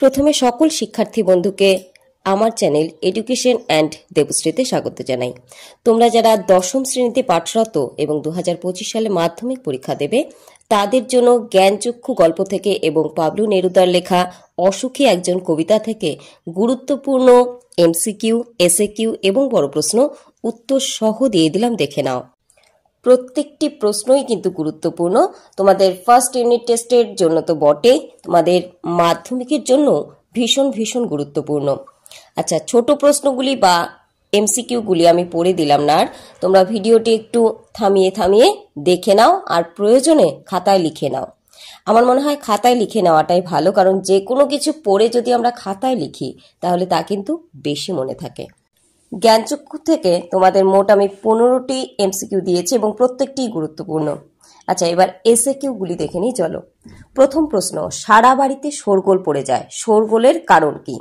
প্রথমে সকল শিক্ষার্থী বন্ধুকে আমার চ্যানেল এডুকেশন অ্যান্ড দেবশ্রীতে স্বাগত জানাই। তোমরা যারা দশম শ্রেণীতে পাঠরত এবং 2025 সালে মাধ্যমিক পরীক্ষা দেবে তাদের জন্য জ্ঞানচক্ষু গল্প থেকে এবং পাবলু নেরুদার লেখা অসুখী একজন কবিতা থেকে গুরুত্বপূর্ণ এমসিকিউ, এসএকিউ এবং বড় প্রশ্ন উত্তর সহ দিয়ে দিলাম, দেখে নাও। প্রত্যেকটি প্রশ্নই কিন্তু গুরুত্বপূর্ণ, তোমাদের ফার্স্ট ইউনিট টেস্টের জন্য তো বটেই, তোমাদের মাধ্যমিকের জন্য ভীষণ ভীষণ গুরুত্বপূর্ণ। আচ্ছা, ছোট প্রশ্নগুলি বা এমসিকিউগুলি আমি পড়ে দিলাম না, আর তোমরা ভিডিওটি একটু থামিয়ে থামিয়ে দেখে নাও আর প্রয়োজনে খাতায় লিখে নাও। আমার মনে হয় খাতায় লিখে নেওয়াটাই ভালো, কারণ যে কোনো কিছু পড়ে যদি আমরা খাতায় লিখি তাহলে তা কিন্তু বেশি মনে থাকে। জ্ঞানচক্ষু থেকে তোমাদের মোট আমি 15টি এমসিকিউ দিয়েছি এবং প্রত্যেকটি গুরুত্বপূর্ণ। আচ্ছা, এবার এসএকিউগুলি দেখে নিই, চলো। প্রথম প্রশ্ন, সারা বাড়িতে শোরগোল পড়ে যায়, শোরগোলের কারণ কি?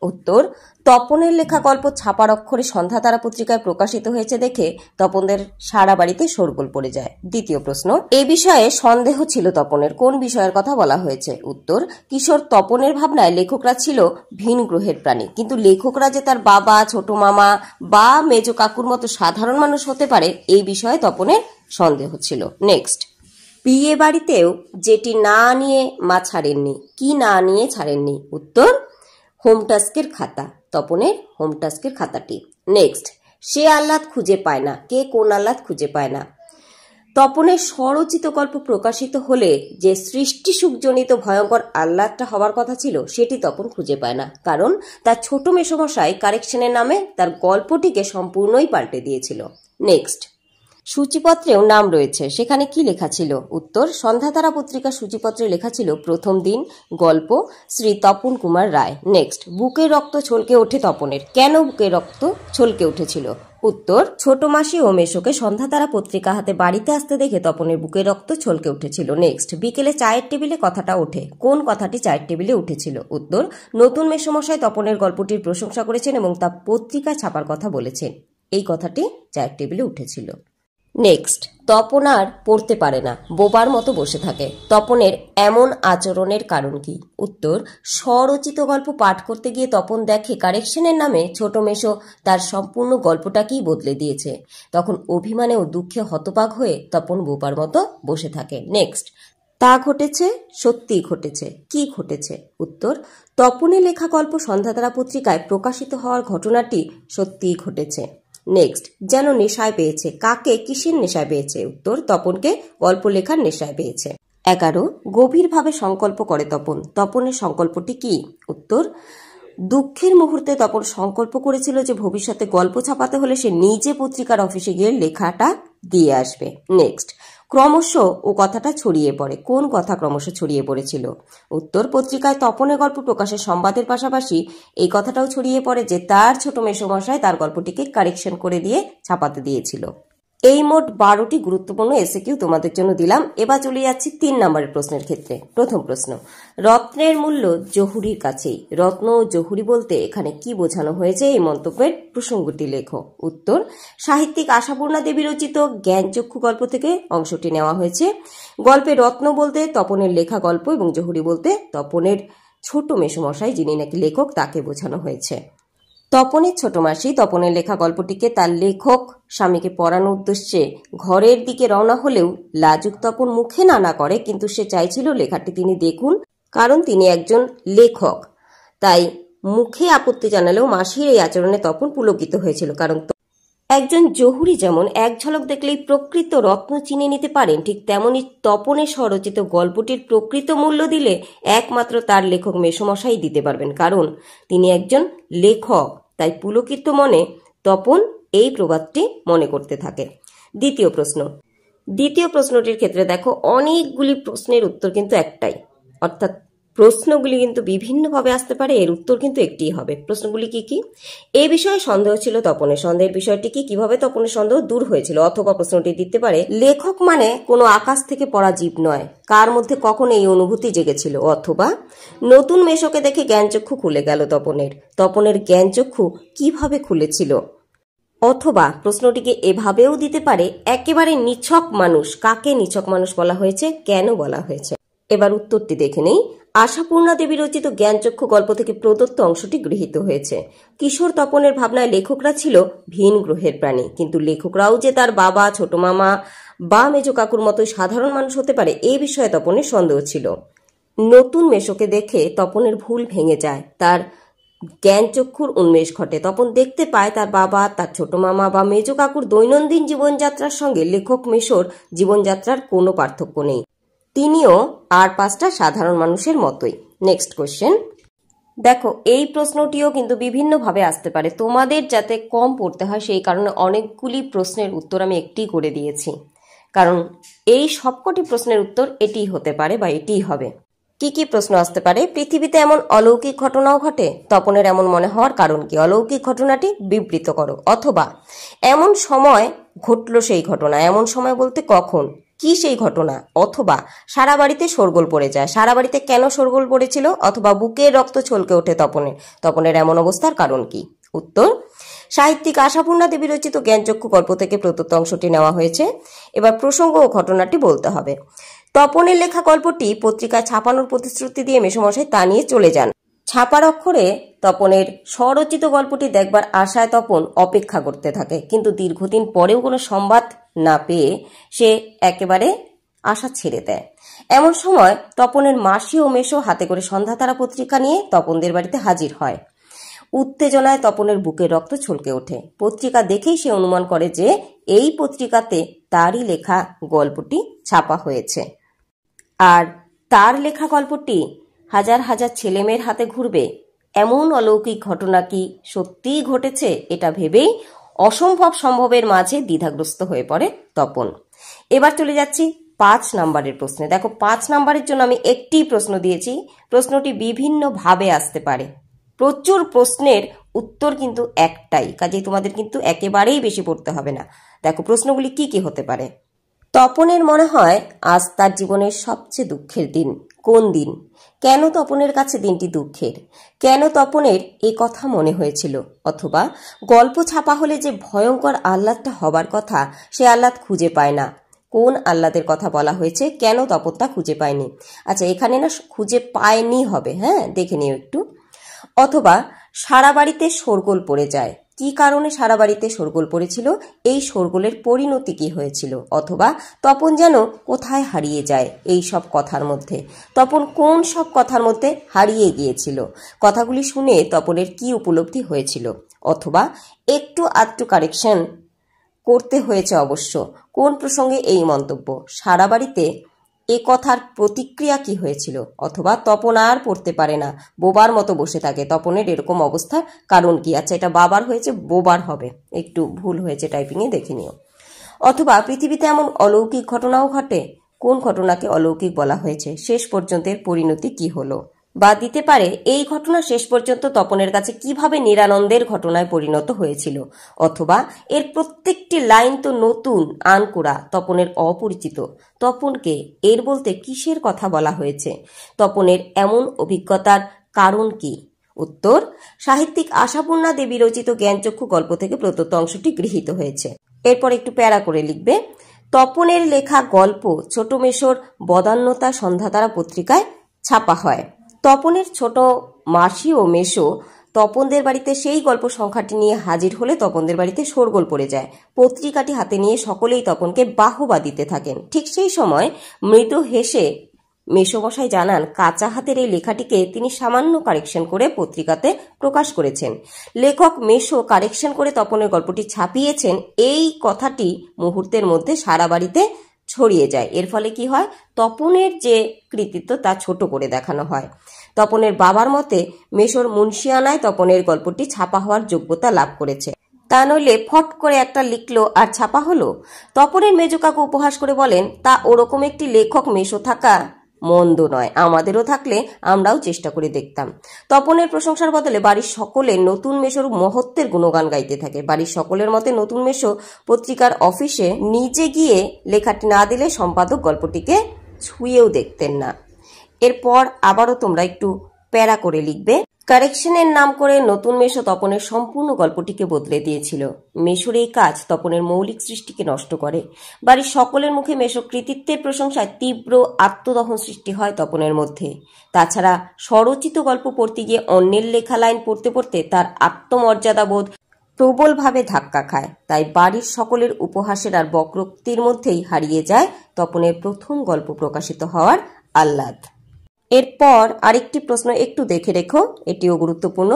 উত্তর, তপনের লেখা গল্প ছাপার অক্ষরে সন্ধ্যা তারা পত্রিকায় প্রকাশিত হয়েছে দেখে তপনদের সারা বাড়িতে শোরগোল পড়ে যায়। দ্বিতীয় প্রশ্ন, এই বিষয়ে সন্দেহ ছিল তপনের, কোন বিষয়ের কথা বলা হয়েছে? উত্তর, কিশোর তপনের ভাবনায় লেখকরা ছিল ভিন গ্রহের প্রাণী, কিন্তু লেখকরা যে তার বাবা, ছোট মামা বা মেজ কাকুর মতো সাধারণ মানুষ হতে পারে এই বিষয়ে তপনের সন্দেহ ছিল। নেক্সট, বিয়ে বাড়িতেও যেটি না নিয়ে মা ছাড়েননি, কি না নিয়ে ছাড়েননি? উত্তর, হোম টাস্কের খাতা, তপনের হোম টাস্কের খাতাটি। নেক্সট, সে আহ্লাদ খুঁজে পায় না, কে কোন আহ্লাদ খুঁজে পায় না? তপনের স্বরচিত গল্প প্রকাশিত হলে যে সৃষ্টি সুখজনিত ভয়ঙ্কর আহ্লাদটা হওয়ার কথা ছিল সেটি তপন খুঁজে পায় না, কারণ তার ছোট মেসোমশাই কারেকশনের নামে তার গল্পটিকে সম্পূর্ণই পাল্টে দিয়েছিল। নেক্সট, সূচিপত্রেও নাম রয়েছে, সেখানে কি লেখা ছিল? উত্তর, সন্ধ্যাতারা পত্রিকা সূচিপত্রে লেখা ছিল প্রথম দিন গল্প শ্রী তপন কুমার রায়। নেক্সট, বুকের রক্ত ছলকে ওঠে তপনের, কেন বুকের রক্ত ছলকে উঠেছিল? উত্তর, ছোট মাসি ও মেশোকে সন্ধ্যাতারা পত্রিকা হাতে বাড়িতে আসতে দেখে তপনের বুকের রক্ত ছলকে উঠেছিল। নেক্সট, বিকেলে চায়ের টেবিলে কথাটা ওঠে, কোন কথাটি চায়ের টেবিলে উঠেছিল? উত্তর, নতুন মেসোমশাই তপনের গল্পটির প্রশংসা করেছেন এবং তা পত্রিকায় ছাপার কথা বলেছেন, এই কথাটি চায়ের টেবিলে উঠেছিল। নেক্সট, তপন আর পড়তে পারে না, বোবার মতো বসে থাকে, তপনের এমন আচরণের কারণ কি? উত্তর, স্বরচিত গল্প পাঠ করতে গিয়ে তপন দেখে কারেকশনের নামে ছোট মেশো তার সম্পূর্ণ গল্পটাকেই বদলে দিয়েছে, তখন অভিমানে ও দুঃখে হতবাক হয়ে তপন বোবার মতো বসে থাকে। নেক্সট, তা ঘটেছে, সত্যিই ঘটেছে, কি ঘটেছে? উত্তর, তপনের লেখা গল্প সন্ধ্যাতারা পত্রিকায় প্রকাশিত হওয়ার ঘটনাটি সত্যিই ঘটেছে। নেক্সট, যেন নেশায় পেয়েছে, কাকে কিসের নেশায় পেয়েছে? উত্তর, তপনকে গল্প লেখার নেশায় পেয়েছে। 11, গভীরভাবে সংকল্প করে তপন, তপনের সংকল্পটি কি? উত্তর, দুঃখের মুহূর্তে তপন সংকল্প করেছিল যে ভবিষ্যতে গল্প ছাপাতে হলে সে নিজে পত্রিকার অফিসে গিয়ে লেখাটা দিয়ে আসবে। নেক্সট, ক্রমশ ও কথাটা ছড়িয়ে পড়ে, কোন কথা ক্রমশ ছড়িয়ে পড়েছিল? উত্তর, পত্রিকায় তপনের গল্প প্রকাশের সংবাদের পাশাপাশি এই কথাটাও ছড়িয়ে পড়ে যে তার ছোট মেসোমশাই তার গল্পটিকে কারেকশন করে দিয়ে ছাপাতে দিয়েছিল। এই মোট 12টি গুরুত্বপূর্ণ এসএকিউ তোমাদের জন্য দিলাম। এবার চলে যাচ্ছি 3 নম্বরের প্রশ্নের ক্ষেত্রে। প্রথম প্রশ্ন, রত্নের মূল্য জহুরির কাছেই, রত্ন ও জহুরি বলতে এখানে কি বোঝানো হয়েছে? এই মন্তব্যের প্রসঙ্গটি লেখো। উত্তর, সাহিত্যিক আশাপূর্ণা দেবী রচিত জ্ঞানচক্ষু গল্প থেকে অংশটি নেওয়া হয়েছে। গল্পে রত্ন বলতে তপনের লেখা গল্প এবং জহুরি বলতে তপনের ছোট মেসোমশাই যিনি নাকি লেখক তাকে বোঝানো হয়েছে। তপনের ছোট মাসি তপনের লেখা গল্পটিকে তার লেখক স্বামীকে পড়ানোর উদ্দেশ্যে ঘরের দিকে রওনা হলেও লাজুক তপন মুখে না করে, কিন্তু সে চাইছিল লেখাটি তিনি দেখুন, কারণ তিনি একজন লেখক, তাই মুখে আপত্তি জানালেও মাসির এই আচরণে তপন পুলকিত হয়েছিল, কারণ একজন জহুরি যেমন এক ঝলক দেখলেই প্রকৃত রত্ন চিনে নিতে পারেন, ঠিক তেমনি তপনের স্বরচিত গল্পটির প্রকৃত মূল্য দিলে একমাত্র তার লেখক মেসোমশাই দিতে পারবেন, কারণ তিনি একজন লেখক, তাই পুলকিত মনে তপন এই প্রবাদটি মনে করতে থাকে। দ্বিতীয় প্রশ্ন, দ্বিতীয় প্রশ্নটির ক্ষেত্রে দেখো অনেকগুলি প্রশ্নের উত্তর কিন্তু একটাই, অর্থাৎ প্রশ্নগুলি কিন্তু বিভিন্নভাবে আসতে পারে, এর উত্তর কিন্তু একটিই হবে। প্রশ্নগুলি কি কি? এই বিষয়ে সন্দেহ ছিল তপনের, সন্দেহের বিষয়টি কি, কিভাবে তপনের সন্দেহ দূর হয়েছিল? অথবা প্রশ্নটি দিতে পারে লেখক মানে কোনো আকাশ থেকে পড়া জীব নয়, কার মধ্যে কখন এই অনুভূতি জেগেছিল? অথবা নতুন মেশোকে দেখে জ্ঞানচক্ষু খুলে গেল তপনের, তপনের জ্ঞানচক্ষু কিভাবে খুলেছিল? অথবা প্রশ্নটিকে এভাবেও দিতে পারে একেবারে নিছক মানুষ, কাকে নিছক মানুষ বলা হয়েছে, কেন বলা হয়েছে? এবার উত্তরটি দেখে নেই। আশাপূর্ণা দেবী রচিত জ্ঞানচক্ষু গল্প থেকে প্রদত্ত অংশটি গৃহীত হয়েছে। কিশোর তপনের ভাবনায় লেখকরা ছিল ভিন গ্রহের প্রাণী, কিন্তু লেখকরাও যে তার বাবা, ছোট মামা বা মেজ কাকুর মতো সাধারণ মানুষ হতে পারে এই বিষয়ে তপনের সন্দেহ ছিল। নতুন মেশোকে দেখে তপনের ভুল ভেঙে যায়, তার জ্ঞানচক্ষুর উন্মেষ ঘটে। তপন দেখতে পায় তার বাবা, তার ছোট মামা বা মেজ কাকুর দৈনন্দিন জীবনযাত্রার সঙ্গে লেখক মেশোর জীবনযাত্রার কোনো পার্থক্য নেই। তিনিও আর 5টা সাধারণ মানুষের মতোই। নেক্সট কোশ্চেন দেখো, এই প্রশ্নটিও কিন্তু বিভিন্নভাবে আসতে পারে। তোমাদের যাতে কম পড়তে হয় সেই কারণে অনেকগুলি প্রশ্নের উত্তর আমি একটি করে দিয়েছি, কারণ এই সবকটি প্রশ্নের উত্তর এটিই হতে পারে বা এটিই হবে। কি কি প্রশ্ন আসতে পারে? পৃথিবীতে এমন অলৌকিক ঘটনাও ঘটে, তপনের এমন মনে হওয়ার কারণ কি? অলৌকিক ঘটনাটি বিবৃত করো। অথবা এমন সময় ঘটলো সেই ঘটনা, এমন সময় বলতে কখন, কি সেই ঘটনা? অথবা সারা বাড়িতে শোরগোল পড়ে যায়, সারা বাড়িতে কেন শোরগোল পড়েছিল? অথবা বুকের রক্ত ছলকে ওঠে তপনের এমন অবস্থার কারণ কি? উত্তর সাহিত্যিক আশাপূর্ণা দেবী রচিত জ্ঞানচক্ষু গল্প থেকে প্রদত্ত অংশটি নেওয়া হয়েছে। এবার প্রসঙ্গ ও ঘটনাটি বলতে হবে। তপনের লেখা গল্পটি পত্রিকায় ছাপানোর প্রতিশ্রুতি দিয়ে মেসোমশাই তা নিয়ে চলে যান। ছাপার অক্ষরে তপনের স্বরচিত গল্পটি দেখবার আশায় তপন অপেক্ষা করতে থাকে, কিন্তু দীর্ঘদিন পরেও কোনো সংবাদ না পেয়ে সে একেবারে আশা ছেড়ে দেয়। এমন সময় তপনের মাসি ও মেসো হাতে করে সন্ধ্যাতারা পত্রিকা নিয়ে তপনদের বাড়িতে হাজির হয়। উত্তেজনায় তপনের বুকের রক্ত ছলকে ওঠে। পত্রিকা দেখেই সে অনুমান করে যে এই পত্রিকাতে তারই লেখা গল্পটি ছাপা হয়েছে, আর তার লেখা গল্পটি হাজার হাজার ছেলেমেয়ের হাতে ঘুরবে। এমন অলৌকিক ঘটনা কি সত্যিই ঘটেছে? এটা ভেবেই অসম্ভব সম্ভবের মাঝে দ্বিধাগ্রস্ত হয়ে পড়ে তপন। এবার চলে যাচ্ছি 5 নম্বরের প্রশ্নে। দেখো, 5 নম্বরের জন্য আমি একটি প্রশ্ন দিয়েছি। প্রশ্নটি বিভিন্ন ভাবে আসতে পারে। প্রচুর প্রশ্নের উত্তর কিন্তু একটাই, কাজেই তোমাদের কিন্তু একেবারেই বেশি পড়তে হবে না। দেখো, প্রশ্নগুলি কি কি হতে পারে। তপনের মনে হয় আজ তার জীবনের সবচেয়ে দুঃখের দিন। কোন দিন? কেন তপনের কাছে দিনটি দুঃখের? কেন তপনের এ কথা মনে হয়েছিল? অথবা গল্প ছাপা হলে যে ভয়ঙ্কর আহ্লাদটা হবার কথা, সে আহ্লাদ খুঁজে পায় না। কোন আহ্লাদের কথা বলা হয়েছে? কেন তপন তা খুঁজে পায়নি? আচ্ছা, এখানে না খুঁজে পায়নি হবে, হ্যাঁ, দেখে নিও একটু। অথবা সারা বাড়িতে শোরগোল পড়ে যায়। কি কারণে সারা বাড়িতে শোরগোল পড়েছিল? এই শোরগোলের পরিণতি কি হয়েছিল? অথবা তপন যেন কোথায় হারিয়ে যায় এই সব কথার মধ্যে। তপন কোন সব কথার মধ্যে হারিয়ে গিয়েছিল? কথাগুলি শুনে তপনের কি উপলব্ধি হয়েছিল? অথবা একটু আধটু কারেকশন করতে হয়েছে অবশ্য। কোন প্রসঙ্গে এই মন্তব্য? সারা বাড়িতে এ কথার প্রতিক্রিয়া কি হয়েছিল? অথবা তপন আর পড়তে পারে না, বোবার মতো বসে থাকে। তপনের এরকম অবস্থার কারণ কি? আচ্ছা, এটা বাবার হয়েছে, বোবার হবে, একটু ভুল হয়েছে টাইপিংয়ে, দেখে নিও। অথবা পৃথিবীতে এমন অলৌকিক ঘটনাও ঘটে। কোন ঘটনাকে অলৌকিক বলা হয়েছে? শেষ পর্যন্ত এর পরিণতি কি হলো? বা দিতে পারে এই ঘটনা শেষ পর্যন্ত তপনের কাছে কিভাবে নিরানন্দের ঘটনায় পরিণত হয়েছিল। অথবা এর প্রত্যেকটি লাইন তো নতুন, আনকোড়া, তপনের অপরিচিত। তপনকে এর বলতে কিসের কথা বলা হয়েছে? তপনের এমন অভিজ্ঞতার কারণ কি? উত্তর সাহিত্যিক আশাপূর্ণা দেবী রচিত জ্ঞানচক্ষু গল্প থেকে প্রদত্ত অংশটি গৃহীত হয়েছে। এরপর একটু প্যারা করে লিখবে। তপনের লেখা গল্প ছোট মেশোর বদান্যতা সন্ধ্যাতারা পত্রিকায় ছাপা হয়। তপনের ছোট মাসি ও মেশো তপনদের বাড়িতে সেই গল্প সংখ্যাটি নিয়ে হাজির হলে তপনদের বাড়িতে শোরগোল পড়ে যায়। পত্রিকাটি হাতে নিয়ে সকলেই তপনকে বাহবা দিতে থাকেন। ঠিক সেই সময় মৃদু হেসে মেসোমশাই জানান কাঁচা হাতের এই লেখাটিকে তিনি সামান্য কারেকশন করে পত্রিকাতে প্রকাশ করেছেন। লেখক মেসো কারেকশন করে তপনের গল্পটি ছাপিয়েছেন, এই কথাটি মুহূর্তের মধ্যে সারা বাড়িতে ছড়িয়ে যায়। এর ফলে কি হয়? তপনের যে কৃতিত্ব তা ছোট করে দেখানো হয়। তপনের বাবার মতে মেসোর মুন্সিয়ানায় তপনের গল্পটি ছাপা হওয়ার যোগ্যতা লাভ করেছে, তা নইলে ফট করে একটা লিখলো আর ছাপা হলো। তপনের মেজো কাকু উপহাস করে বলেন, তা ওরকম একটি লেখক মেসো থাকা মন্দ নয়, আমাদেরও থাকলে আমরাও চেষ্টা করে দেখতাম। তপনের প্রশংসার বদলে বাড়ির সকলে নতুন মেসোর মহত্বের গুণগান গাইতে থাকে। বাড়ির সকলের মতে নতুন মেসো পত্রিকার অফিসে নিজে গিয়ে লেখাটি না দিলে সম্পাদক গল্পটিকে ছুঁয়েও দেখতেন না। এরপর আবারও তোমরা একটু প্যারা করে লিখবে। কারেকশনের নাম করে নতুন মেশো তপনের সম্পূর্ণ গল্পটিকে বদলে দিয়েছিল। মেশোর এই কাজ তপনের মৌলিক সৃষ্টিকে নষ্ট করে। বাড়ির সকলের মুখে মেশো কৃতিত্বের প্রশংসায় তীব্র আত্মদহন সৃষ্টি হয় তপনের মধ্যে। তাছাড়া স্বরচিত গল্প পড়তে গিয়ে অন্যের লেখা লাইন পড়তে পড়তে তার আত্মমর্যাদাবোধ প্রবলভাবে ধাক্কা খায়। তাই বাড়ির সকলের উপহাসের আর বক্রোক্তির মধ্যেই হারিয়ে যায় তপনের প্রথম গল্প প্রকাশিত হওয়ার আহ্লাদ। এরপর আরেকটি প্রশ্ন একটু দেখে রেখো, এটিও গুরুত্বপূর্ণ।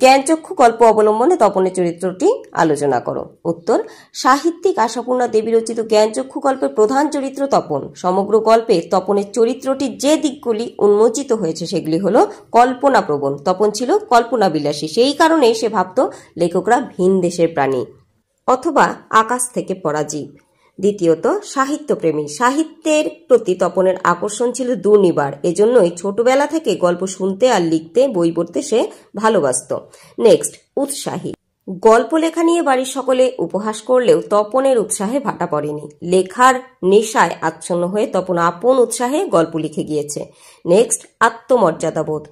জ্ঞানচক্ষু গল্প অবলম্বনে তপনের চরিত্রটি আলোচনা করো। উত্তর, সাহিত্যিক আশাপূর্ণা দেবী রচিত জ্ঞানচক্ষু গল্পের প্রধান চরিত্র তপন। সমগ্র গল্পে তপনের চরিত্রটির যে দিকগুলি উন্মোচিত হয়েছে সেগুলি হলো কল্পনাপ্রবণ। তপন ছিল কল্পনা বিলাসী, সেই কারণেই সে ভাবত লেখকরা ভিন দেশের প্রাণী অথবা আকাশ থেকে পড়া জীব। দ্বিতীয়ত, সাহিত্যপ্রেমী। সাহিত্যের প্রতি তপনের আকর্ষণ ছিল দুর্নিবার, এজন্যই ছোটবেলা থেকে গল্প শুনতে আর লিখতে, বই পড়তে সে ভালোবাসত। নেক্সট, উৎসাহী। গল্প লেখা নিয়ে বাড়ির সকলে উপহাস করলেও তপনের উৎসাহে ভাটা পড়েনি। লেখার নেশায় আচ্ছন্ন হয়ে তপন আপন উৎসাহে গল্প লিখে গিয়েছে। নেক্সট, আত্মমর্যাদাবোধ।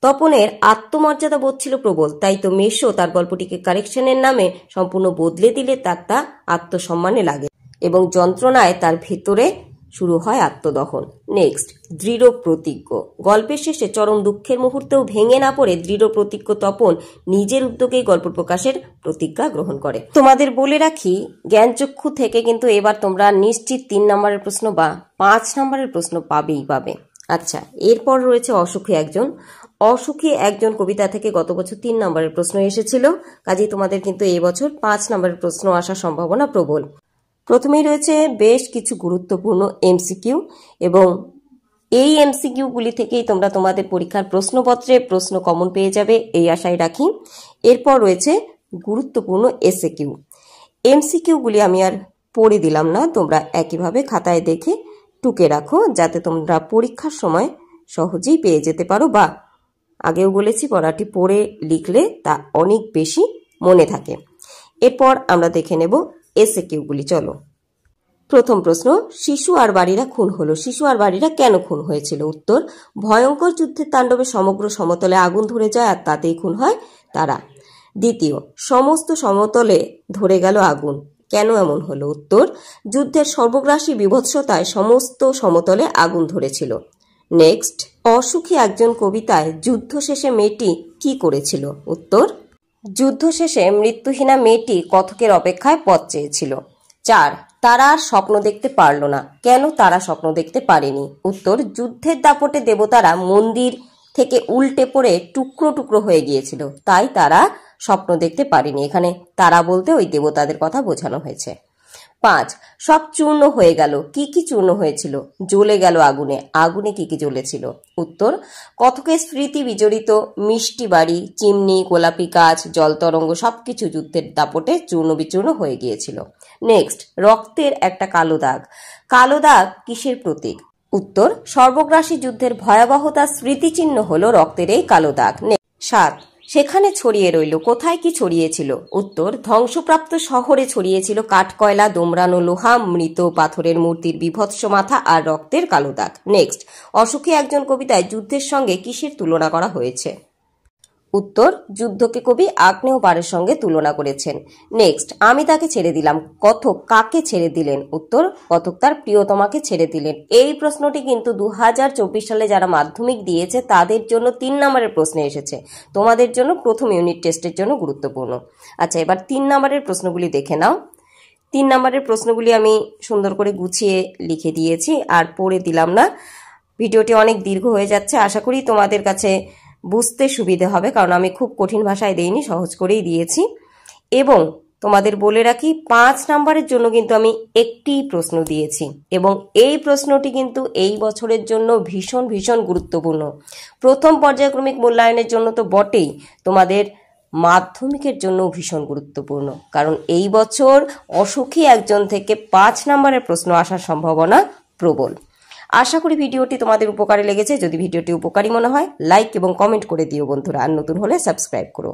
তপনের আত্মমর্যাদাবোধ ছিল প্রবল, তাই তো মেশো তার গল্পটিকে কারেকশনের নামে সম্পূর্ণ বদলে দিলে তার তা আত্মসম্মানে লাগে এবং যন্ত্রণায় তার ভেতরে শুরু হয় আত্মদহন। নেক্সট, দৃঢ় প্রতিজ্ঞ। গল্পের শেষে চরম দুঃখের মুহূর্তেও ভেঙে না পড়ে দৃঢ় প্রতিজ্ঞ তপন নিজের উদ্যোগেই গল্প প্রকাশের প্রতিজ্ঞা গ্রহণ করে। তোমাদের বলে রাখি, জ্ঞানচক্ষু থেকে কিন্তু এবার তোমরা নিশ্চিত 3 নম্বরের প্রশ্ন বা 5 নম্বরের প্রশ্ন পাবে। আচ্ছা, এরপর রয়েছে অসুখী একজন। অসুখী একজন কবিতা থেকে গত বছর 3 নম্বরের প্রশ্ন এসেছিল, কাজেই তোমাদের কিন্তু এই বছর 5 নম্বরের প্রশ্ন আসার সম্ভাবনা প্রবল। প্রথমেই রয়েছে বেশ কিছু গুরুত্বপূর্ণ এমসিকিউ এবং এই এমসিকিউগুলি থেকেই তোমরা তোমাদের পরীক্ষার প্রশ্নপত্রে প্রশ্ন কমন পেয়ে যাবে এই আশায় রাখি। এরপর রয়েছে গুরুত্বপূর্ণ এসএকিউ। এমসিকিউগুলি আমি আর পড়ে দিলাম না, তোমরা একইভাবে খাতায় দেখে টুকে রাখো যাতে তোমরা পরীক্ষার সময় সহজেই পেয়ে যেতে পারো, বা আগেও বলেছি পড়াটি পড়ে লিখলে তা অনেক বেশি মনে থাকে। এরপর আমরা দেখে নেব এসএকিউগুলি। চলো, প্রথম প্রশ্ন, শিশু আর বাড়িরা খুন হলো। শিশু আর বাড়িরা কেন খুন হয়েছিল? উত্তর, ভয়ঙ্কর যুদ্ধের তাণ্ডবে সমগ্র সমতলে আগুন ধরে যায় আর তাতেই খুন হয় তারা। দ্বিতীয়, সমস্ত সমতলে ধরে গেল আগুন, কেন এমন হলো? উত্তর, যুদ্ধের সর্বগ্রাসী বিভৎসতায় সমস্ত সমতলে আগুন ধরেছিল। নেক্সট, অসুখী একজন কবিতায় যুদ্ধ শেষে মেয়েটি কি করেছিল? উত্তর, যুদ্ধ শেষে মৃত্যুহীনা মেয়েটি কথকের অপেক্ষায় পথ চেয়েছিল। 4, তারা আর স্বপ্ন দেখতে পারল না, কেন তারা স্বপ্ন দেখতে পারেনি? উত্তর, যুদ্ধের দাপটে দেবতারা মন্দির থেকে উল্টে পড়ে টুকরো টুকরো হয়ে গিয়েছিল, তাই তারা স্বপ্ন দেখতে পারেনি। এখানে তারা বলতে ওই দেবতাদের কথা বোঝানো হয়েছে। 5, সব চূর্ণ হয়ে গেল, কি কি চূর্ণ হয়েছিল? জ্বলে গেল আগুনে, আগুনে কি কি জ্বলেছিল? উত্তর, কথকের স্মৃতি বিজড়িত মিষ্টি বাড়ি, চিমনি, গোলাপি গাছ, জলতরঙ্গ সবকিছু যুদ্ধের দাপটে চূর্ণ বিচূর্ণ হয়ে গিয়েছিল। নেক্সট, রক্তের একটা কালো দাগ। কালো দাগ কিসের প্রতীক? উত্তর, সর্বগ্রাসী যুদ্ধের ভয়াবহতার স্মৃতিচিহ্ন হলো রক্তের এই কালো দাগ। 7, সেখানে ছড়িয়ে রইল, কোথায় কি ছড়িয়েছিল? উত্তর, ধ্বংসপ্রাপ্ত শহরে ছড়িয়েছিল কাঠকয়লা, দোমড়ানো লোহা, মৃত পাথরের মূর্তির বিভৎস মাথা আর রক্তের কালো দাগ। নেক্সট, অসুখী একজন কবিতায় যুদ্ধের সঙ্গে কিসের তুলনা করা হয়েছে? উত্তর, যুদ্ধকে কবি আগ্নেয় বারের সঙ্গে তুলনা করেছেন। নেক্সট, আমি তাকে ছেড়ে দিলাম, কথক কাকে ছেড়ে দিলেন? উত্তর, কথক তার প্রিয়তমাকে ছেড়ে দিলেন। এই প্রশ্নটি কিন্তু 2024 সালে যারা মাধ্যমিক দিয়েছে তাদের জন্য 3 নম্বরের প্রশ্নে এসেছে, তোমাদের জন্য প্রথম ইউনিট টেস্টের জন্য গুরুত্বপূর্ণ। আচ্ছা, এবার 3 নম্বরের প্রশ্নগুলি দেখে নাও। 3 নম্বরের প্রশ্নগুলি আমি সুন্দর করে গুছিয়ে লিখে দিয়েছি আর পড়ে দিলাম না, ভিডিওটি অনেক দীর্ঘ হয়ে যাচ্ছে। আশা করি তোমাদের কাছে বুঝতে সুবিধে হবে, কারণ আমি খুব কঠিন ভাষায় দেইনি, সহজ করেই দিয়েছি। এবং তোমাদের বলে রাখি, 5 নম্বরের জন্য কিন্তু আমি একটি প্রশ্ন দিয়েছি এবং এই প্রশ্নটি কিন্তু এই বছরের জন্য ভীষণ ভীষণ গুরুত্বপূর্ণ। প্রথম পর্যায়ক্রমিক মূল্যায়নের জন্য তো বটেই, তোমাদের মাধ্যমিকের জন্য ভীষণ গুরুত্বপূর্ণ, কারণ এই বছর অসুখী একজন থেকে 5 নম্বরের প্রশ্ন আসার সম্ভাবনা প্রবল। আশা করি ভিডিওটি তোমাদের উপকারে লেগেছে। যদি ভিডিওটি উপকারী মনে হয় লাইক এবং কমেন্ট করে দিও বন্ধুরা, আর নতুন হলে সাবস্ক্রাইব করো।